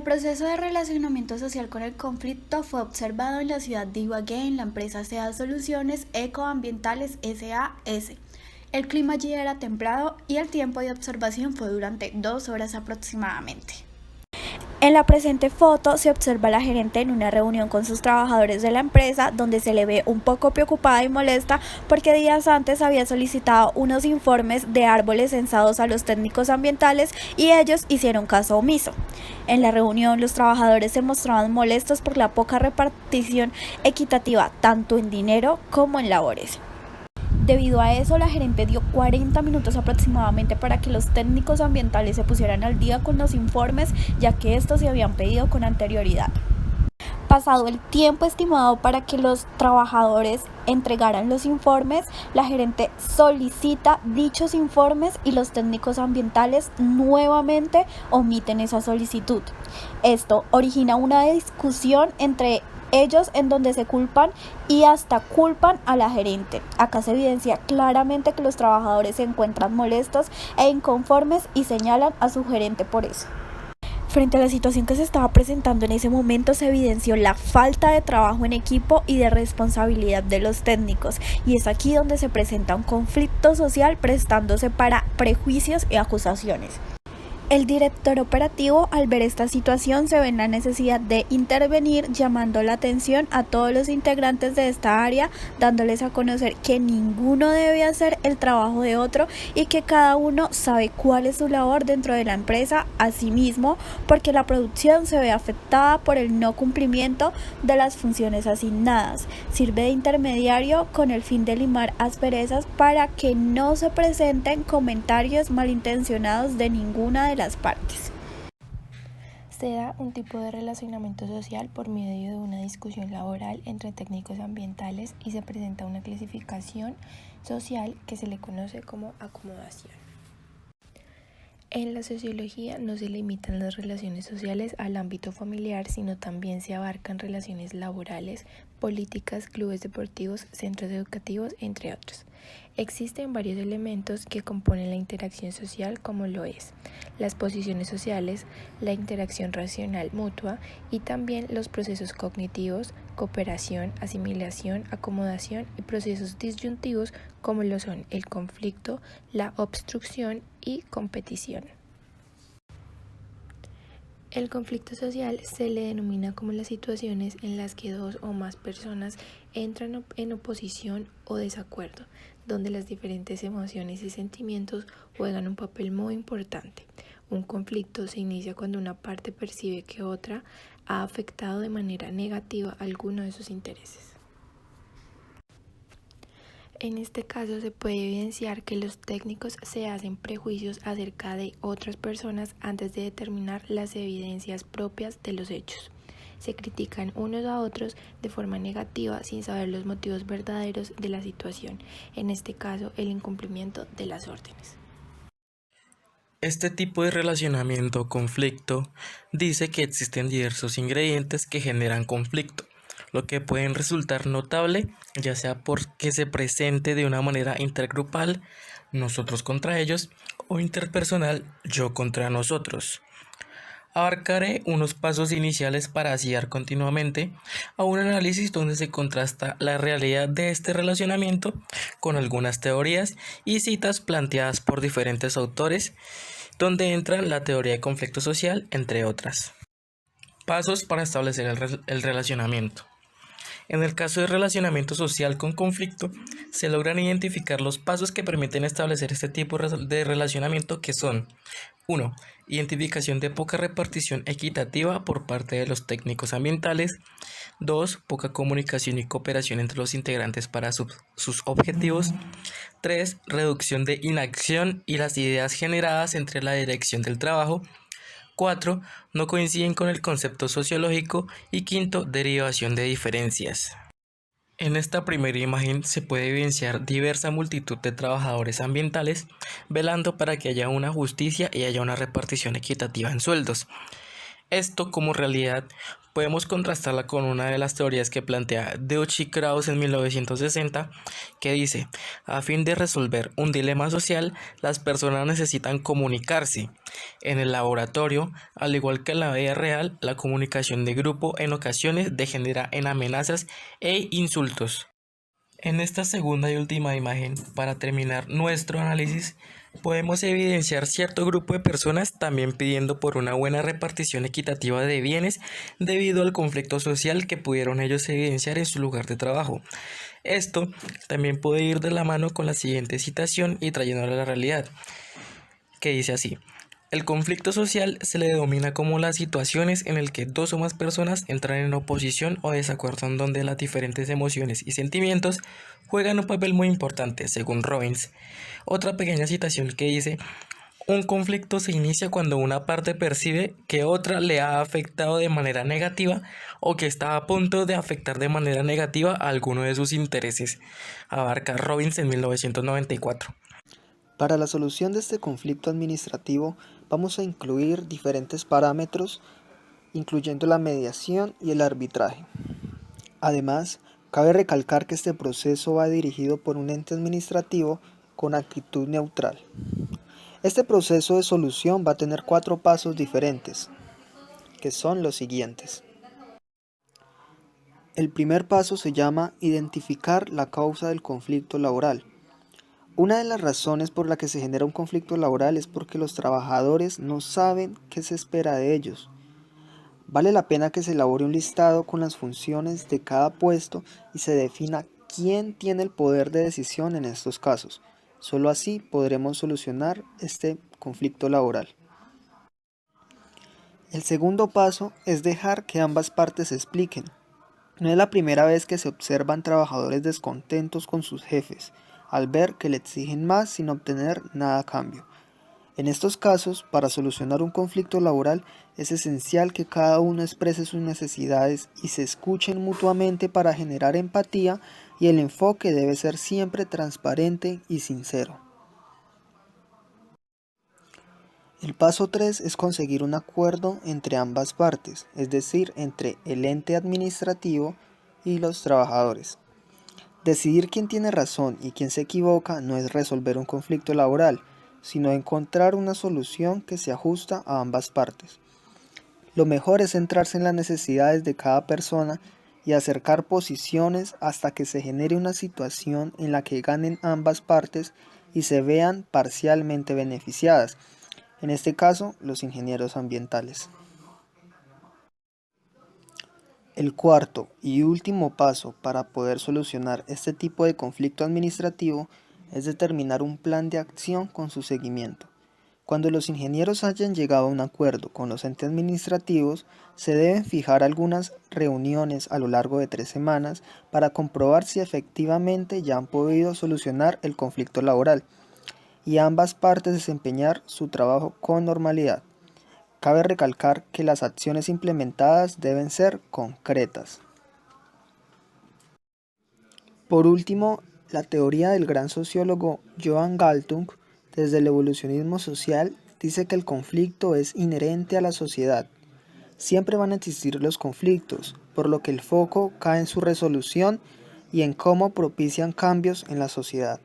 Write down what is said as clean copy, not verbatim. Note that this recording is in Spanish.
El proceso de relacionamiento social con el conflicto fue observado en la ciudad de Ibagué en la empresa SEA Soluciones Ecoambientales SAS. El clima allí era templado y el tiempo de observación fue durante 2 horas aproximadamente. En la presente foto se observa a la gerente en una reunión con sus trabajadores de la empresa, donde se le ve un poco preocupada y molesta porque días antes había solicitado unos informes de árboles censados a los técnicos ambientales y ellos hicieron caso omiso. En la reunión los trabajadores se mostraban molestos por la poca repartición equitativa tanto en dinero como en labores. Debido a eso, la gerente dio 40 minutos aproximadamente para que los técnicos ambientales se pusieran al día con los informes, ya que estos se habían pedido con anterioridad. Pasado el tiempo estimado para que los trabajadores entregaran los informes, la gerente solicita dichos informes y los técnicos ambientales nuevamente omiten esa solicitud. Esto origina una discusión entre ellos en donde se culpan y hasta culpan a la gerente. Acá se evidencia claramente que los trabajadores se encuentran molestos e inconformes y señalan a su gerente por eso. Frente a la situación que se estaba presentando en ese momento, se evidenció la falta de trabajo en equipo y de responsabilidad de los técnicos, y es aquí donde se presenta un conflicto social prestándose para prejuicios y acusaciones. El director operativo, al ver esta situación, se ve en la necesidad de intervenir, llamando la atención a todos los integrantes de esta área, dándoles a conocer que ninguno debe hacer el trabajo de otro y que cada uno sabe cuál es su labor dentro de la empresa. Asimismo, porque la producción se ve afectada por el no cumplimiento de las funciones asignadas. Sirve de intermediario con el fin de limar asperezas para que no se presenten comentarios malintencionados de ninguna de las partes. Se da un tipo de relacionamiento social por medio de una discusión laboral entre técnicos ambientales y se presenta una clasificación social que se le conoce como acomodación. En la sociología no se limitan las relaciones sociales al ámbito familiar, sino también se abarcan relaciones laborales, políticas, clubes deportivos, centros educativos, entre otros. Existen varios elementos que componen la interacción social, como lo es las posiciones sociales, la interacción racional mutua y también los procesos cognitivos, cooperación, asimilación, acomodación y procesos disyuntivos como lo son el conflicto, la obstrucción y competición. El conflicto social se le denomina como las situaciones en las que dos o más personas entran en oposición o desacuerdo, donde las diferentes emociones y sentimientos juegan un papel muy importante. Un conflicto se inicia cuando una parte percibe que otra ha afectado de manera negativa alguno de sus intereses. En este caso se puede evidenciar que los técnicos se hacen prejuicios acerca de otras personas antes de determinar las evidencias propias de los hechos. Se critican unos a otros de forma negativa sin saber los motivos verdaderos de la situación, en este caso el incumplimiento de las órdenes. Este tipo de relacionamiento o conflicto dice que existen diversos ingredientes que generan conflicto, lo que pueden resultar notable, ya sea porque se presente de una manera intergrupal, nosotros contra ellos, o interpersonal, yo contra nosotros. Abarcaré unos pasos iniciales para así dar continuamente a un análisis donde se contrasta la realidad de este relacionamiento con algunas teorías y citas planteadas por diferentes autores, donde entra la teoría de conflicto social, entre otras. Pasos para establecer el relacionamiento. En el caso de relacionamiento social con conflicto, se logran identificar los pasos que permiten establecer este tipo de relacionamiento, que son: 1. Identificación de poca repartición equitativa por parte de los técnicos ambientales. 2. Poca comunicación y cooperación entre los integrantes para sus objetivos. 3. Reducción de inacción y las ideas generadas entre la dirección del trabajo. 4. No coinciden con el concepto sociológico. Y 5. Derivación de diferencias. En esta primera imagen se puede evidenciar diversa multitud de trabajadores ambientales velando para que haya una justicia y haya una repartición equitativa en sueldos. Esto como realidad podemos contrastarla con una de las teorías que plantea Deutsch y Krauss en 1960, que dice: a fin de resolver un dilema social, las personas necesitan comunicarse. En el laboratorio, al igual que en la vida real, la comunicación de grupo en ocasiones degenera en amenazas e insultos. En esta segunda y última imagen, para terminar nuestro análisis, podemos evidenciar cierto grupo de personas también pidiendo por una buena repartición equitativa de bienes debido al conflicto social que pudieron ellos evidenciar en su lugar de trabajo. Esto también puede ir de la mano con la siguiente citación y trayéndola a la realidad, que dice así: el conflicto social se le denomina como las situaciones en las que dos o más personas entran en oposición o desacuerdo en donde las diferentes emociones y sentimientos juegan un papel muy importante, según Robbins. Otra pequeña citación que dice: un conflicto se inicia cuando una parte percibe que otra le ha afectado de manera negativa o que está a punto de afectar de manera negativa a alguno de sus intereses. Abarca Robbins en 1994. Para la solución de este conflicto administrativo vamos a incluir diferentes parámetros, incluyendo la mediación y el arbitraje. Además, cabe recalcar que este proceso va dirigido por un ente administrativo con actitud neutral. Este proceso de solución va a tener 4 pasos diferentes, que son los siguientes. El primer paso se llama identificar la causa del conflicto laboral. Una de las razones por la que se genera un conflicto laboral es porque los trabajadores no saben qué se espera de ellos. Vale la pena que se elabore un listado con las funciones de cada puesto y se defina quién tiene el poder de decisión en estos casos. Solo así podremos solucionar este conflicto laboral. El segundo paso es dejar que ambas partes se expliquen. No es la primera vez que se observan trabajadores descontentos con sus jefes, al ver que le exigen más sin obtener nada a cambio. En estos casos, para solucionar un conflicto laboral, es esencial que cada uno exprese sus necesidades y se escuchen mutuamente para generar empatía, y el enfoque debe ser siempre transparente y sincero. El paso 3 es conseguir un acuerdo entre ambas partes, es decir, entre el ente administrativo y los trabajadores. Decidir quién tiene razón y quién se equivoca no es resolver un conflicto laboral, sino encontrar una solución que se ajusta a ambas partes. Lo mejor es centrarse en las necesidades de cada persona y acercar posiciones hasta que se genere una situación en la que ganen ambas partes y se vean parcialmente beneficiadas, en este caso los ingenieros ambientales. El cuarto y último paso para poder solucionar este tipo de conflicto administrativo es determinar un plan de acción con su seguimiento. Cuando los ingenieros hayan llegado a un acuerdo con los entes administrativos, se deben fijar algunas reuniones a lo largo de 3 semanas para comprobar si efectivamente ya han podido solucionar el conflicto laboral y ambas partes desempeñar su trabajo con normalidad. Cabe recalcar que las acciones implementadas deben ser concretas. Por último, la teoría del gran sociólogo Johan Galtung, desde el evolucionismo social, dice que el conflicto es inherente a la sociedad. Siempre van a existir los conflictos, por lo que el foco cae en su resolución y en cómo propician cambios en la sociedad.